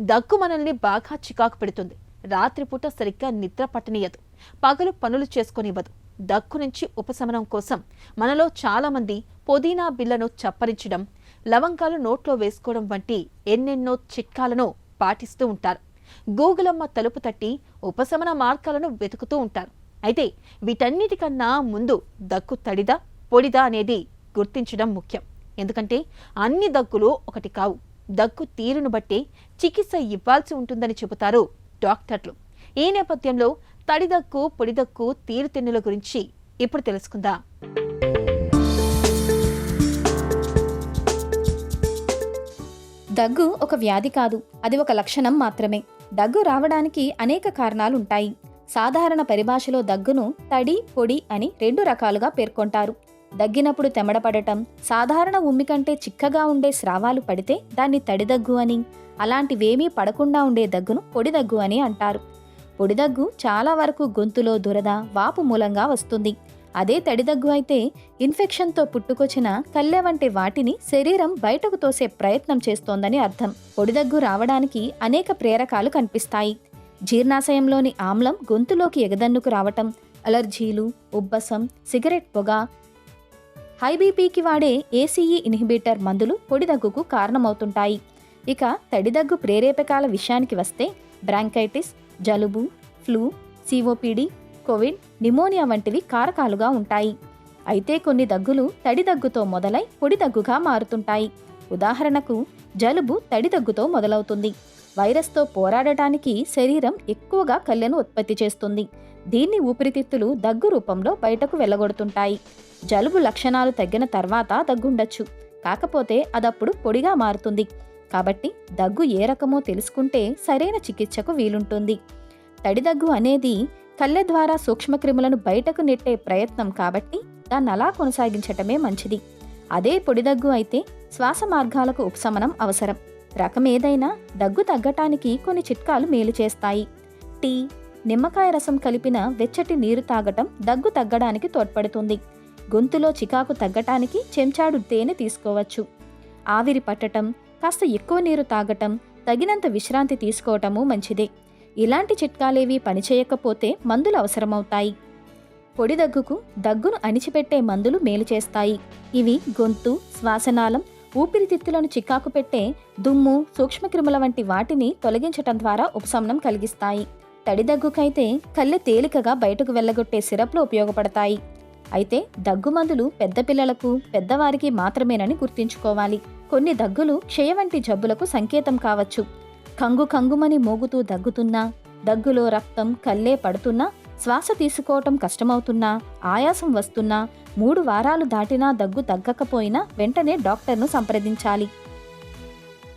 దగ్గు మనల్ని బాగా చికాకు పెడుతుంది. రాత్రిపూట సరిగ్గా నిద్ర పట్టనియదు, పగలు పనులు చేసుకొనివ్వదు. దగ్గు నుంచి ఉపశమనం కోసం మనలో చాలా మంది పుదీనా బిళ్లను చప్పరించడం, లవంగాలు నోట్లో వేసుకోవడం వంటి ఎన్నెన్నో చిట్కాలను పాటిస్తూ ఉంటారు. గూగులమ్మ తలుపు తట్టి ఉపశమన మార్గాలను వెతుకుతూ ఉంటారు. అయితే వీటన్నిటికన్నా ముందు దగ్గు తడిదా పొడిదా అనేది గుర్తించడం ముఖ్యం. ఎందుకంటే అన్ని దగ్గులు ఒకటి కావు. దగ్గు తీరును బట్టి చికిత్స ఇవ్వాల్సి ఉంటుందని చెబుతారు డాక్టర్లు. ఈ నేపథ్యంలో తడిదగ్గు పొడిదగ్గు తీరుతెన్నుల గురించి ఇప్పుడు తెలుసుకుందాం. దగ్గు ఒక వ్యాధి కాదు, అది ఒక లక్షణం మాత్రమే. దగ్గు రావడానికి అనేక కారణాలుంటాయి. సాధారణ పరిభాషలో దగ్గును తడి, పొడి అని 2 రకాలుగా పేర్కొంటారు. దగ్గినప్పుడు తెమడపడటం, సాధారణ ఉమ్మి కంటే చిక్కగా ఉండే స్రావాలు పడితే దాన్ని తడిదగ్గు అని, అలాంటివేమీ పడకుండా ఉండే దగ్గును పొడిదగ్గు అని అంటారు. పొడిదగ్గు చాలా వరకు గొంతులో దురద, వాపు మూలంగా వస్తుంది. అదే తడిదగ్గు అయితే ఇన్ఫెక్షన్తో పుట్టుకొచ్చిన కళ్ళె వంటి వాటిని శరీరం బయటకు తోసే ప్రయత్నం చేస్తోందని అర్థం. పొడిదగ్గు రావడానికి అనేక ప్రేరకాలు కనిపిస్తాయి. జీర్ణాశయంలోని ఆమ్లం గొంతులోకి ఎగదన్నుకు రావటం, అలర్జీలు, ఉబ్బసం, సిగరెట్ పొగ, హై బీపీకి వాడే ఏసీఈ ఇన్హిబిటర్ మందులు పొడిదగ్గుకు కారణమవుతుంటాయి. ఇక తడిదగ్గు ప్రేరేపకాల విషయానికి వస్తే బ్రాంకైటిస్, జలుబు, ఫ్లూ, సిఓపిడి, కోవిడ్, నిమోనియా వంటివి కారకాలుగా ఉంటాయి. అయితే కొన్ని దగ్గులు తడిదగ్గుతో మొదలై పొడిదగ్గుగా మారుతుంటాయి. ఉదాహరణకు జలుబు తడిదగ్గుతో మొదలవుతుంది. వైరస్తో పోరాడటానికి శరీరం ఎక్కువగా కళ్ళెను ఉత్పత్తి చేస్తుంది. దీన్ని ఊపిరితిత్తులు దగ్గు రూపంలో బయటకు వెళ్ళగొడుతుంటాయి. జలుబు లక్షణాలు తగ్గిన తర్వాత దగ్గుండొచ్చు, కాకపోతే అదప్పుడు పొడిగా మారుతుంది. కాబట్టి దగ్గు ఏ రకమో తెలుసుకుంటే సరైన చికిత్సకు వీలుంటుంది. తడిదగ్గు అనేది కళ్ళె ద్వారా సూక్ష్మక్రిములను బయటకు నెట్టే ప్రయత్నం కాబట్టి దాన్ని అలా కొనసాగించటమే మంచిది. అదే పొడిదగ్గు అయితే శ్వాస మార్గాలకు ఉపశమనం అవసరం. రకం ఏదైనా దగ్గు తగ్గటానికి కొన్ని చిట్కాలు మేలు చేస్తాయి. టీ, నిమ్మకాయ రసం కలిపిన వెచ్చటి నీరు తాగటం దగ్గు తగ్గడానికి తోడ్పడుతుంది. గొంతులో చికాకు తగ్గటానికి చెంచాడు తేనె తీసుకోవచ్చు. ఆవిరి పట్టటం, కాస్త ఎక్కువ నీరు తాగటం, తగినంత విశ్రాంతి తీసుకోవటము మంచిదే. ఇలాంటి చిట్కాలేవి పనిచేయకపోతే మందులు అవసరమవుతాయి. పొడిదగ్గుకు దగ్గును అణిచిపెట్టే మందులు మేలు చేస్తాయి. ఇవి గొంతు, శ్వాసనాళం, ఊపిరితిత్తులను చికాకు పెట్టే దుమ్ము, సూక్ష్మక్రిముల వంటి వాటిని తొలగించటం ద్వారా ఉపశమనం కలిగిస్తాయి. తడిదగ్గుకైతే కళ్ళె తేలికగా బయటకు వెళ్ళగొట్టే సిరప్లు ఉపయోగపడతాయి. అయితే దగ్గు మందులు పెద్ద పిల్లలకు, పెద్దవారికి మాత్రమేనని గుర్తుంచుకోవాలి. కొన్ని దగ్గులు క్షయ వంటి జబ్బులకు సంకేతం కావచ్చు. కంగు కంగుమని మోగుతూ దగ్గుతున్నా, దగ్గులో రక్తం కళ్ళే పడుతున్నా, శ్వాస తీసుకోవటం కష్టమవుతున్నా, ఆయాసం వస్తున్నా, 3 వారాలు దాటినా దగ్గు తగ్గకపోయినా వెంటనే డాక్టర్ను సంప్రదించాలి.